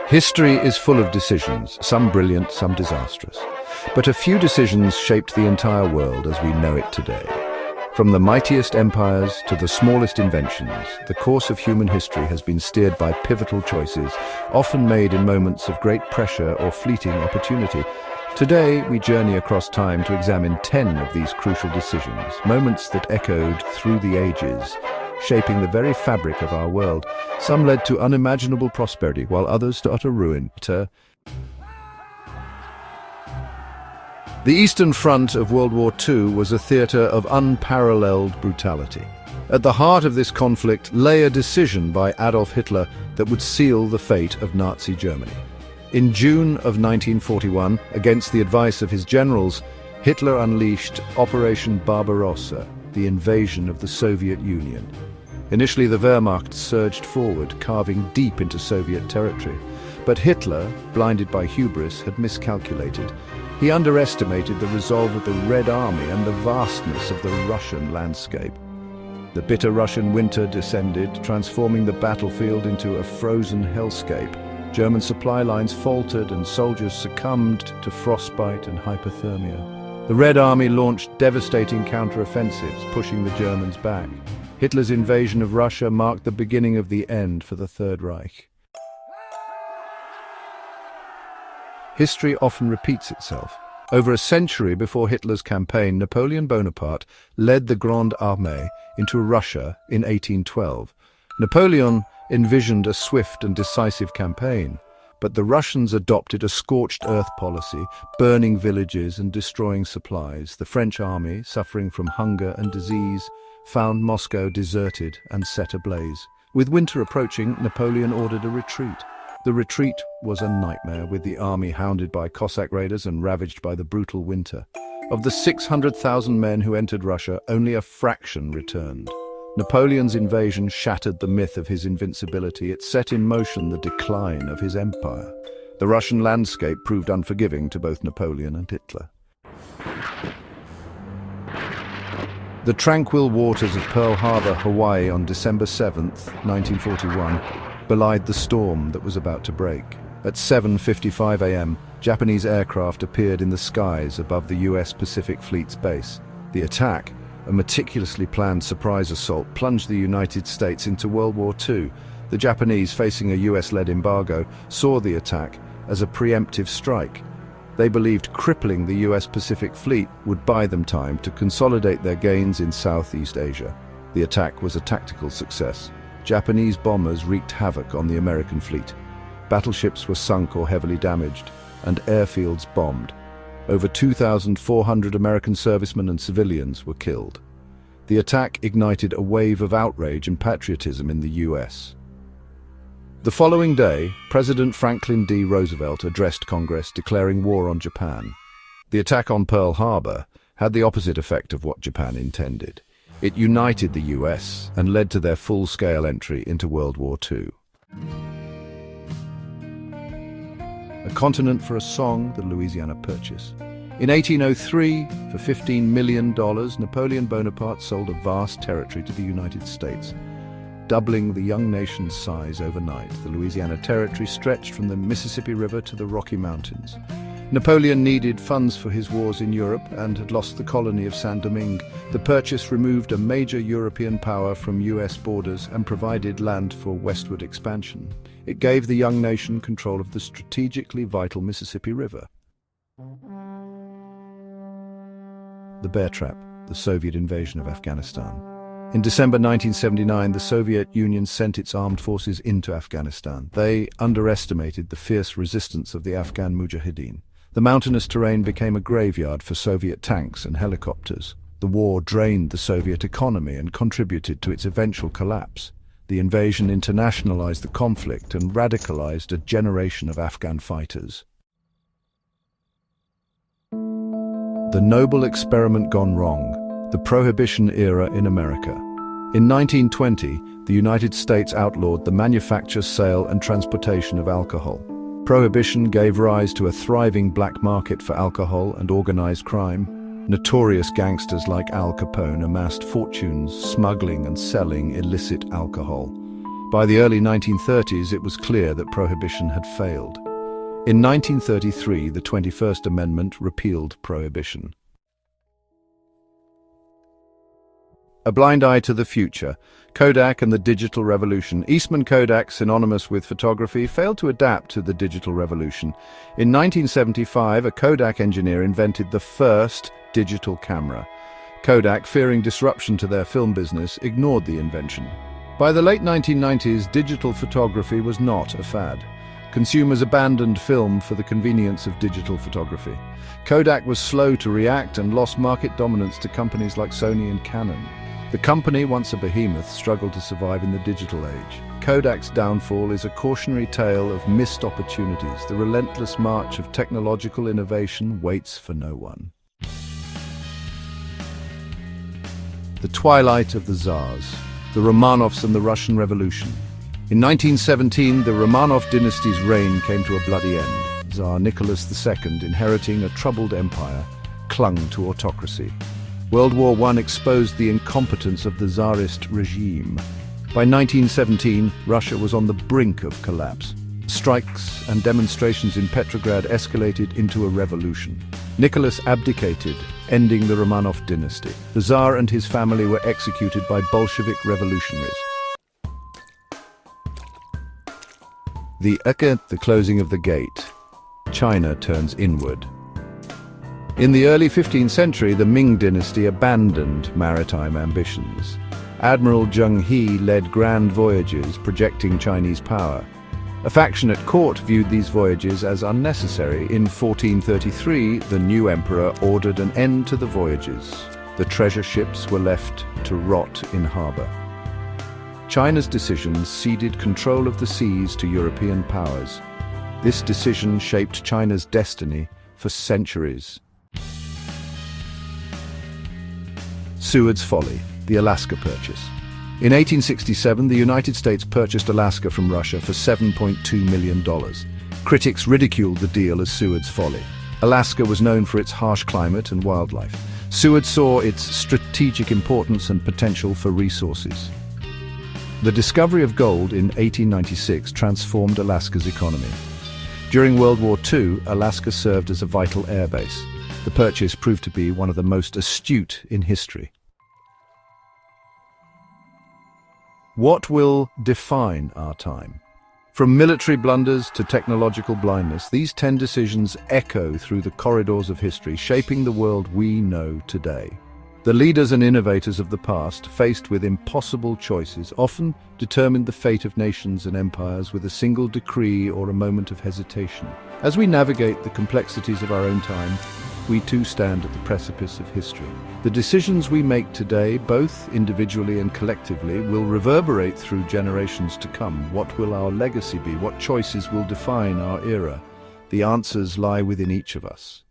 History is full of decisions, some brilliant, some disastrous. But a few decisions shaped the entire world as we know it today. From the mightiest empires to the smallest inventions, the course of human history has been steered by pivotal choices, often made in moments of great pressure or fleeting opportunity. Today, we journey across time to examine 10 of these crucial decisions, moments that echoed through the ages, shaping the very fabric of our world. Some led to unimaginable prosperity, while others to utter ruin. The Eastern Front of World War II was a theatre of unparalleled brutality. At the heart of this conflict lay a decision by Adolf Hitler that would seal the fate of Nazi Germany. In June of 1941, against the advice of his generals, Hitler unleashed Operation Barbarossa, the invasion of the Soviet Union. Initially, the Wehrmacht surged forward, carving deep into Soviet territory. But Hitler, blinded by hubris, had miscalculated. He underestimated the resolve of the Red Army and the vastness of the Russian landscape. The bitter Russian winter descended, transforming the battlefield into a frozen hellscape. German supply lines faltered and soldiers succumbed to frostbite and hypothermia. The Red Army launched devastating counter-offensives, pushing the Germans back. Hitler's invasion of Russia marked the beginning of the end for the Third Reich. History often repeats itself. Over a century before Hitler's campaign, Napoleon Bonaparte led the Grande Armée into Russia in 1812. Napoleon envisioned a swift and decisive campaign, but the Russians adopted a scorched earth policy, burning villages and destroying supplies. The French army, suffering from hunger and disease, found Moscow deserted and set ablaze. With winter approaching, Napoleon ordered a retreat. The retreat was a nightmare, with the army hounded by Cossack raiders and ravaged by the brutal winter. Of the 600,000 men who entered Russia, only a fraction returned. Napoleon's invasion shattered the myth of his invincibility. It set in motion the decline of his empire. The Russian landscape proved unforgiving to both Napoleon and Hitler. The tranquil waters of Pearl Harbor, Hawaii on December 7, 1941, belied the storm that was about to break. At 7:55 a.m., Japanese aircraft appeared in the skies above the US Pacific Fleet's base. The attack, a meticulously planned surprise assault, plunged the United States into World War II. The Japanese, facing a US-led embargo, saw the attack as a preemptive strike. They believed crippling the US Pacific Fleet would buy them time to consolidate their gains in Southeast Asia. The attack was a tactical success. Japanese bombers wreaked havoc on the American fleet. Battleships were sunk or heavily damaged, and airfields bombed. Over 2,400 American servicemen and civilians were killed. The attack ignited a wave of outrage and patriotism in the US. The following day, President Franklin D. Roosevelt addressed Congress declaring war on Japan. The attack on Pearl Harbor had the opposite effect of what Japan intended. It united the US and led to their full-scale entry into World War II. A continent for a song, the Louisiana Purchase. In 1803, for $15 million, Napoleon Bonaparte sold a vast territory to the United States, doubling the young nation's size overnight. The Louisiana Territory stretched from the Mississippi River to the Rocky Mountains. Napoleon needed funds for his wars in Europe and had lost the colony of Saint-Domingue. The purchase removed a major European power from US borders and provided land for westward expansion. It gave the young nation control of the strategically vital Mississippi River. The Bear Trap, the Soviet invasion of Afghanistan. In December 1979, the Soviet Union sent its armed forces into Afghanistan. They underestimated the fierce resistance of the Afghan Mujahideen. The mountainous terrain became a graveyard for Soviet tanks and helicopters. The war drained the Soviet economy and contributed to its eventual collapse. The invasion internationalized the conflict and radicalized a generation of Afghan fighters. The noble experiment gone wrong. The Prohibition era in America. In 1920, the United States outlawed the manufacture, sale, and transportation of alcohol. Prohibition gave rise to a thriving black market for alcohol and organized crime. Notorious gangsters like Al Capone amassed fortunes smuggling and selling illicit alcohol. By the early 1930s, it was clear that prohibition had failed. In 1933, the 21st Amendment repealed prohibition. A blind eye to the future. Kodak and the digital revolution. Eastman Kodak, synonymous with photography, failed to adapt to the digital revolution. In 1975, a Kodak engineer invented the first digital camera. Kodak, fearing disruption to their film business, ignored the invention. By the late 1990s, digital photography was not a fad. Consumers abandoned film for the convenience of digital photography. Kodak was slow to react and lost market dominance to companies like Sony and Canon. The company, once a behemoth, struggled to survive in the digital age. Kodak's downfall is a cautionary tale of missed opportunities. The relentless march of technological innovation waits for no one. The twilight of the Tsars, the Romanovs and the Russian Revolution. In 1917, the Romanov dynasty's reign came to a bloody end. Tsar Nicholas II, inheriting a troubled empire, clung to autocracy. World War I exposed the incompetence of the Tsarist regime. By 1917, Russia was on the brink of collapse. Strikes and demonstrations in Petrograd escalated into a revolution. Nicholas abdicated, ending the Romanov dynasty. The Tsar and his family were executed by Bolshevik revolutionaries. The closing of the gate. China turns inward. In the early 15th century, the Ming dynasty abandoned maritime ambitions. Admiral Zheng He led grand voyages projecting Chinese power. A faction at court viewed these voyages as unnecessary. In 1433, the new emperor ordered an end to the voyages. The treasure ships were left to rot in harbor. China's decision ceded control of the seas to European powers. This decision shaped China's destiny for centuries. Seward's Folly, the Alaska Purchase. In 1867, the United States purchased Alaska from Russia for $7.2 million. Critics ridiculed the deal as Seward's Folly. Alaska was known for its harsh climate and wildlife. Seward saw its strategic importance and potential for resources. The discovery of gold in 1896 transformed Alaska's economy. During World War II, Alaska served as a vital airbase. The purchase proved to be one of the most astute in history. What will define our time? From military blunders to technological blindness, these 10 decisions echo through the corridors of history, shaping the world we know today. The leaders and innovators of the past, faced with impossible choices, often determined the fate of nations and empires with a single decree or a moment of hesitation. As we navigate the complexities of our own time, we too stand at the precipice of history. The decisions we make today, both individually and collectively, will reverberate through generations to come. What will our legacy be? What choices will define our era? The answers lie within each of us.